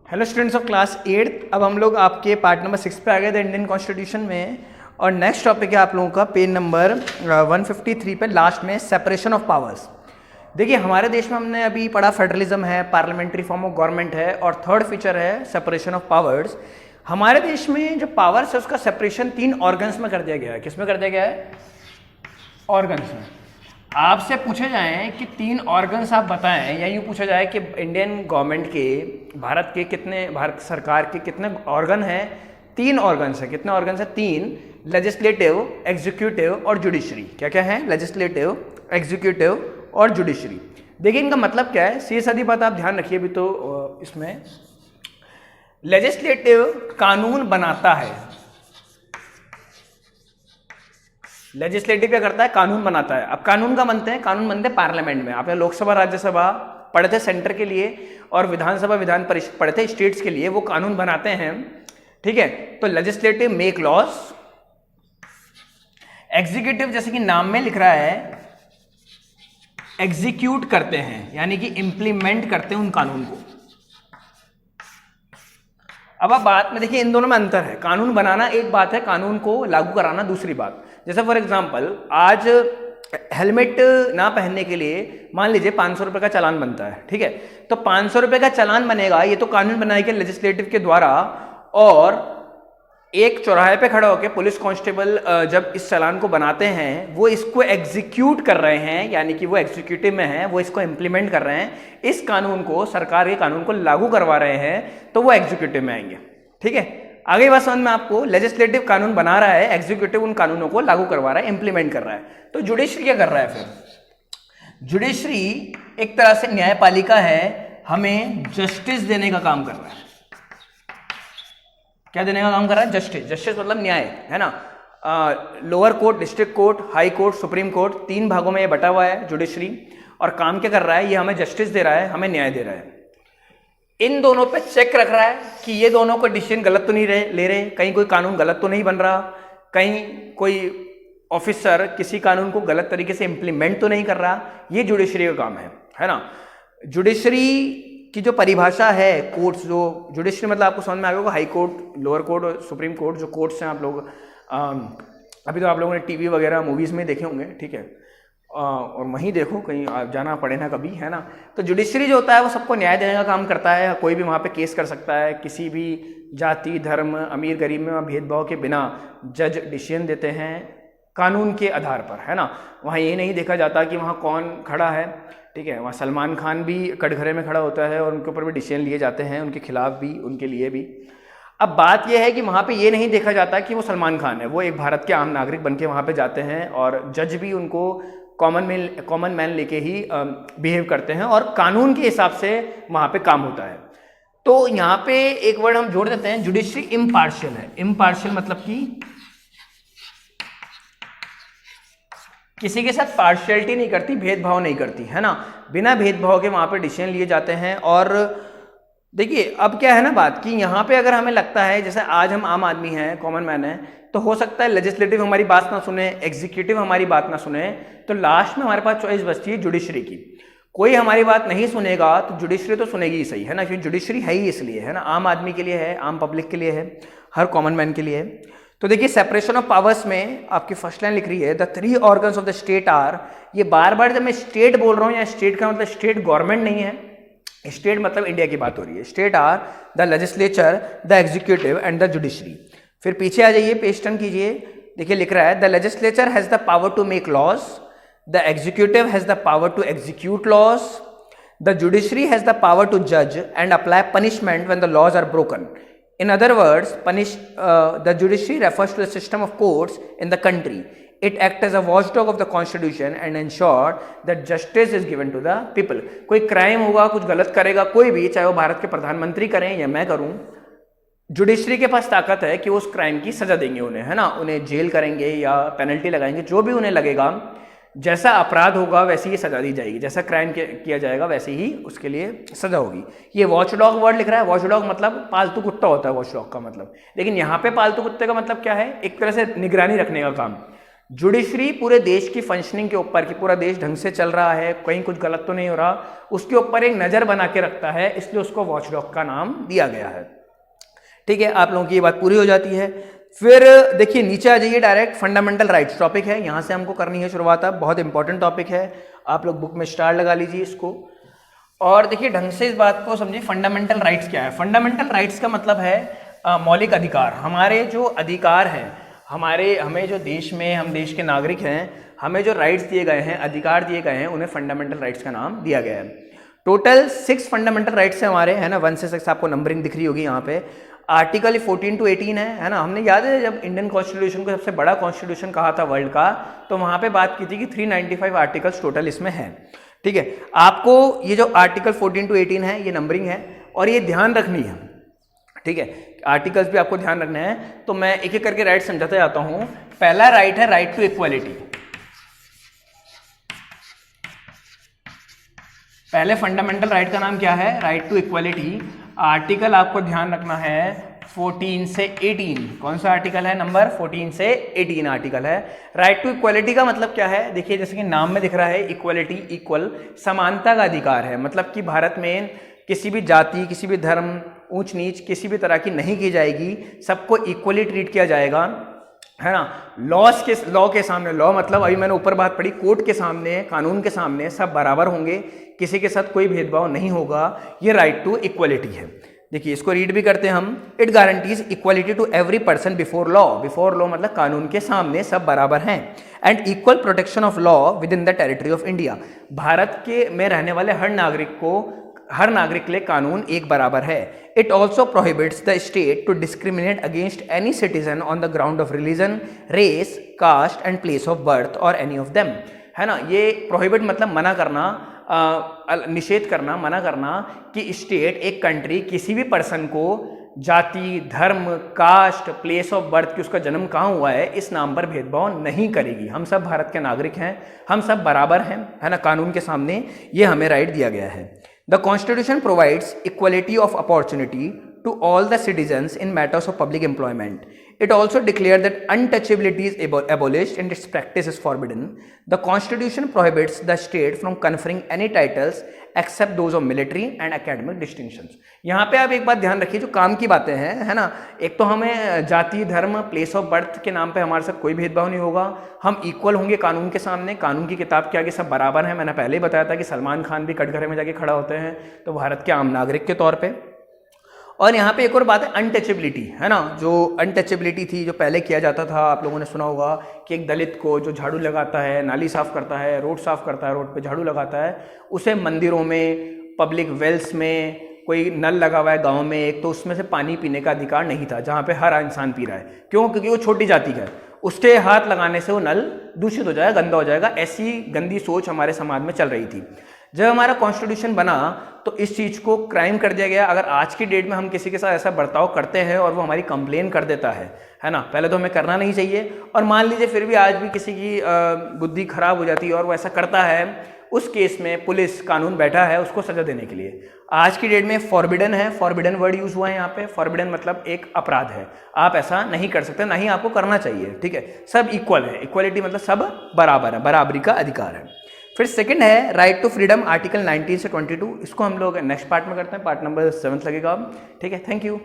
Hello students of class 8। अब हम लोग आपके पार्ट नंबर 6 पे आ गए थे इंडियन कॉन्स्टिट्यूशन में। और नेक्स्ट टॉपिक है आप लोगों का पेज नंबर 153 पे लास्ट में सेपरेशन ऑफ पावर्स। देखिए हमारे देश में हमने अभी पढ़ा फेडरलिज्म है, पार्लियामेंट्री फॉर्म ऑफ गवर्नमेंट है और थर्ड फीचर है सेपरेशन ऑफ पावर्स। हमारे देश में जो पावर्स है उसका सेपरेशन 3 ऑर्गन्स में कर दिया गया है। किस में कर दिया गया है? ऑर्गन्स में। आपसे पूछे जाएं कि 3 ऑर्गन्स आप बताएं, या यूँ पूछा जाए कि इंडियन गवर्नमेंट के, भारत सरकार के कितने ऑर्गन हैं? 3 ऑर्गन्स हैं। कितने ऑर्गन्स हैं? 3। लेजिस्लेटिव, एग्जीक्यूटिव और जुडिशरी। क्या क्या है? लेजिस्लेटिव, एग्जीक्यूटिव और जुडिशरी। देखिए इनका मतलब क्या है, सीधी सादी बात आप ध्यान रखिए। अभी तो इसमें लेजिस्लेटिव कानून बनाता है। लेजिस्लेटिव क्या करता है? कानून बनाता है। अब कानून का बनते हैं, कानून बनते हैं पार्लियामेंट में। आपने लोकसभा राज्यसभा पढ़े थे सेंटर के लिए, और विधानसभा विधान परिषद पढ़े थे स्टेट्स के लिए। वो कानून बनाते हैं, ठीक है। तो लेजिस्लेटिव मेक लॉज, एग्जीक्यूटिव जैसे कि नाम में लिख रहा है एग्जीक्यूट करते हैं, यानी कि इंप्लीमेंट करते हैं उन कानून को। अब आप बात में देखिए इन दोनों में अंतर है। कानून बनाना एक बात है, कानून को लागू कराना दूसरी बात। जैसे फॉर एग्जांपल आज हेलमेट ना पहनने के लिए मान लीजिए 500 रुपये का चालान बनता है, ठीक है। तो 500 रुपये का चालान बनेगा, ये तो कानून बनाएगा लेजिस्लेटिव के द्वारा। और एक चौराहे पे खड़ा होकर पुलिस कांस्टेबल जब इस चालान को बनाते हैं, वो इसको एग्जीक्यूट कर रहे हैं, यानी कि वो एग्जीक्यूटिव में है, वो इसको इंप्लीमेंट कर रहे हैं। इस कानून को, सरकार के कानून को लागू करवा रहे हैं, तो वो एग्जीक्यूटिव में आएंगे, ठीक है। आगे बात समझ में आपको? लेजिस्लेटिव कानून बना रहा है, एग्जीक्यूटिव उन कानूनों को लागू करवा रहा है, इंप्लीमेंट कर रहा है। तो जुडिशरी क्या कर रहा है फिर? जुडिशरी एक तरह से न्यायपालिका है, हमें जस्टिस देने का काम कर रहा है। क्या देने का काम कर रहा है? जस्टिस। जस्टिस मतलब न्याय, है ना। Lower court, district court, high court, supreme court, 3 भागों में ये बटा हुआ है जुडिशरी। और काम क्या कर रहा है? ये हमें जस्टिस दे रहा है, हमें न्याय दे रहा है। इन दोनों पे चेक रख रहा है कि ये दोनों को डिसीजन गलत तो नहीं ले रहे, कहीं कोई कानून गलत तो नहीं बन रहा, कहीं कोई ऑफिसर किसी कानून को गलत तरीके से इंप्लीमेंट तो नहीं कर रहा। ये जुडिशरी का काम है ना। जुडिशरी की जो परिभाषा है, कोर्ट्स, जो जुडिशरी मतलब आपको समझ में आ गया होगा, हाई कोर्ट, लोअर कोर्ट और सुप्रीम कोर्ट जो कोर्ट्स हैं। आप लोग अभी तो आप लोगों ने टीवी वगैरह मूवीज में देखे होंगे, ठीक है। और वहीं देखो, कहीं आप जाना पड़े ना कभी, है ना। तो जुडिशरी जो होता है वो सबको न्याय देने का काम करता है। कोई भी वहाँ पे केस कर सकता है, किसी भी जाति, धर्म, अमीर गरीब में भेदभाव के बिना जज डिसीजन देते हैं कानून के आधार पर, है ना। वहाँ ये नहीं देखा जाता कि वहाँ कौन खड़ा है, ठीक है। वहाँ सलमान खान भी कटघरे में खड़ा होता है और उनके ऊपर भी डिसीजन लिए जाते हैं, उनके खिलाफ भी, उनके लिए भी। अब बात यह है कि वहाँ पे ये नहीं देखा जाता कि वो सलमान खान है, वो एक भारत के आम नागरिक बन के वहाँ पे जाते हैं, और जज भी उनको कॉमन मैन लेके ही बिहेव करते हैं, और कानून के हिसाब से वहाँ पे काम होता है। तो यहाँ पे एक वर्ड हम जोड़ देते हैं, जुडिशरी इम्पार्शियल है। इम्पार्शियल मतलब कि किसी के साथ पार्शियलिटी नहीं करती, भेदभाव नहीं करती, है ना। बिना भेदभाव के वहाँ पे डिसीजन लिए जाते हैं। और देखिए अब क्या है ना बात कि यहाँ पे अगर हमें लगता है, जैसे आज हम आम आदमी हैं, कॉमन मैन है, तो हो सकता है लेजिस्लेटिव हमारी बात ना सुने, एग्जीक्यूटिव हमारी बात ना सुने, तो लास्ट में हमारे पास चॉइस बचती है जुडिशरी की। कोई हमारी बात नहीं सुनेगा तो जुडिशरी तो सुनेगी ही सही, है ना, क्योंकि जुडिशरी है ही इसलिए, है ना, आम आदमी के लिए है, आम पब्लिक के लिए है, हर कॉमन मैन के लिए है। तो देखिए सेपरेशन ऑफ पावर्स में आपकी फर्स्ट लाइन लिख रही है, the 3 organs of the state are. ये बार बार जब मैं स्टेट बोल रहा हूँ, या स्टेट का मतलब स्टेट गवर्नमेंट नहीं है, स्टेट मतलब इंडिया की बात हो रही है। State are the legislature, the executive and the judiciary. फिर पीछे आ जाइए, पेज टर्न कीजिए। देखिए लिख रहा है, the legislature has the power to make laws, the executive has the power to execute laws, the judiciary has the power to जज and apply punishment when the laws are broken. In other words, the judiciary refers to the system of courts in the country. It acts as a watchdog of the constitution and ensure that justice is given to the people. कोई crime होगा, कुछ गलत करेगा कोई भी, चाहे वो भारत के प्रधानमंत्री करें या मैं करूं, जुडिशरी के पास ताकत है कि वो उस क्राइम की सजा देंगे उन्हें, है ना। उन्हें जेल करेंगे या पेनल्टी लगाएंगे, जो भी उन्हें लगेगा। जैसा अपराध होगा वैसी ही सजा दी जाएगी, जैसा क्राइम किया जाएगा वैसे ही उसके लिए सजा होगी। ये वॉचडॉग वर्ड लिख रहा है। वॉचडॉग मतलब पालतू कुत्ता होता है, वॉचडॉग का मतलब। लेकिन यहाँ पे पालतू कुत्ते का मतलब क्या है? एक तरह से निगरानी रखने का काम। जुडिशरी पूरे देश की फंक्शनिंग के ऊपर कि पूरा देश ढंग से चल रहा है, कहीं कुछ गलत तो नहीं हो रहा, उसके ऊपर एक नज़र बना के रखता है, इसलिए उसको वॉचडॉग का नाम दिया गया है। ठीक है, आप लोगों की ये बात पूरी हो जाती है। फिर देखिए नीचे आ जाइए, डायरेक्ट फंडामेंटल राइट्स टॉपिक है, यहाँ से हमको करनी है शुरुआत। अब बहुत इंपॉर्टेंट टॉपिक है, आप लोग बुक में स्टार लगा लीजिए इसको और देखिए ढंग से इस बात को समझिए। फंडामेंटल राइट्स क्या है? फंडामेंटल राइट्स का मतलब है मौलिक अधिकार। हमारे जो अधिकार हैं, हमें जो देश में, हम देश के नागरिक हैं, हमें जो राइट्स दिए गए हैं, अधिकार दिए गए हैं, उन्हें फंडामेंटल राइट्स का नाम दिया गया है। टोटल 6 फंडामेंटल राइट्स हैं हमारे, है ना, 1 से 6 आपको नंबरिंग दिख रही होगी यहाँ पे। आर्टिकल 14 to 18 है ना। हमने याद है जब इंडियन कॉन्स्टिट्यूशन को सबसे बड़ा कॉन्स्टिट्यूशन कहा था वर्ल्ड का, तो वहाँ पे बात की थी कि 395 आर्टिकल्स टोटल इसमें है। ठीक है, आपको ये जो आर्टिकल 14 to 18 है, ये नंबरिंग है और ये ध्यान रखनी है। ठीक है, आर्टिकल्स भी आपको ध्यान रखना है, तो मैं एक एक करके राइट समझाता जाता हूं। पहला राइट है राइट टू इक्वालिटी। पहले फंडामेंटल राइट का नाम क्या है? Right to equality. आर्टिकल आपको ध्यान रखना है 14 से 18। कौन सा आर्टिकल है? नंबर 14 से 18 आर्टिकल है। राइट टू इक्वालिटी का मतलब क्या है? देखिए जैसे कि नाम में दिख रहा है, इक्वालिटी, इक्वल, समानता का अधिकार है। मतलब कि भारत में किसी भी जाति, किसी भी धर्म, ऊंच नीच किसी भी तरह की नहीं की जाएगी, सबको इक्वली ट्रीट किया जाएगा, है ना। लॉ के सामने, लॉ मतलब अभी मैंने ऊपर बात पढ़ी, कोर्ट के सामने, कानून के सामने सब बराबर होंगे, किसी के साथ कोई भेदभाव नहीं होगा। ये राइट टू इक्वलिटी है। देखिए इसको रीड भी करते हैं हम। It guarantees equality to every person before law. Before law मतलब कानून के सामने सब बराबर हैं। And equal protection of law within the territory of India. Bharat के में रहने वाले हर नागरिक के लिए कानून एक बराबर है। It also prohibits the state to discriminate against any citizen on the ground of religion, race, caste and place of birth और एनी ऑफ देम, है ना। ये प्रोहिबिट मतलब मना करना, निषेध करना, मना करना कि स्टेट, एक कंट्री, किसी भी पर्सन को जाति, धर्म, कास्ट, प्लेस ऑफ बर्थ, कि उसका जन्म कहाँ हुआ है, इस नाम पर भेदभाव नहीं करेगी। हम सब भारत के नागरिक हैं, हम सब बराबर हैं, है ना, कानून के सामने। ये हमें राइट दिया गया है। The Constitution provides equality of opportunity to all the citizens in matters of public employment. It also declared that untouchability is abolished and its practice is forbidden. The Constitution prohibits the state from conferring any titles except those of military and academic distinctions. यहाँ पे आप एक बात ध्यान रखिए, जो काम की बातें हैं, है ना। एक तो हमें जाति, धर्म, प्लेस ऑफ बर्थ के नाम पे हमारे साथ कोई भेदभाव नहीं होगा। हम इक्वल होंगे कानून के सामने, कानून की किताब के आगे सब बराबर हैं। मैंने पहले ही बताया था कि सलमान खान भी कटघरे में जाके खड़ा होते हैं तो भारत के आम नागरिक के तौर पे। और यहाँ पे एक और बात है, अनटचेबिलिटी, है ना। जो अनटचेबिलिटी थी, जो पहले किया जाता था, आप लोगों ने सुना होगा कि एक दलित को जो झाड़ू लगाता है, नाली साफ करता है, रोड साफ करता है, रोड पे झाड़ू लगाता है, उसे मंदिरों में, पब्लिक वेल्स में, कोई नल लगा हुआ है गांव में एक, तो उसमें से पानी पीने का अधिकार नहीं था, जहाँ पे हर इंसान पी रहा है। क्यों? क्योंकि वो छोटी जाति का है, उसके हाथ लगाने से वो नल दूषित हो जाएगा, गंदा हो जाएगा। ऐसी गंदी सोच हमारे समाज में चल रही थी। जब हमारा कॉन्स्टिट्यूशन बना तो इस चीज़ को क्राइम कर दिया गया। अगर आज की डेट में हम किसी के साथ ऐसा बर्ताव करते हैं और वो हमारी कंप्लेन कर देता है ना, पहले तो हमें करना नहीं चाहिए। और मान लीजिए फिर भी आज भी किसी की बुद्धि खराब हो जाती है और वो ऐसा करता है, उस केस में पुलिस, कानून बैठा है उसको सजा देने के लिए। आज की डेट में फॉरबिडन है, फॉरबिडन वर्ड यूज हुआ है यहाँ पे। फॉरबिडन मतलब एक अपराध है, आप ऐसा नहीं कर सकते, ना ही आपको करना चाहिए। ठीक है, सब इक्वल है। इक्वलिटी मतलब सब बराबर है, बराबरी का अधिकार है। फिर सेकंड है राइट टू फ्रीडम, आर्टिकल 19 से 22। इसको हम लोग नेक्स्ट पार्ट में करते हैं, पार्ट नंबर 7 लगेगा। ठीक है, थैंक यू।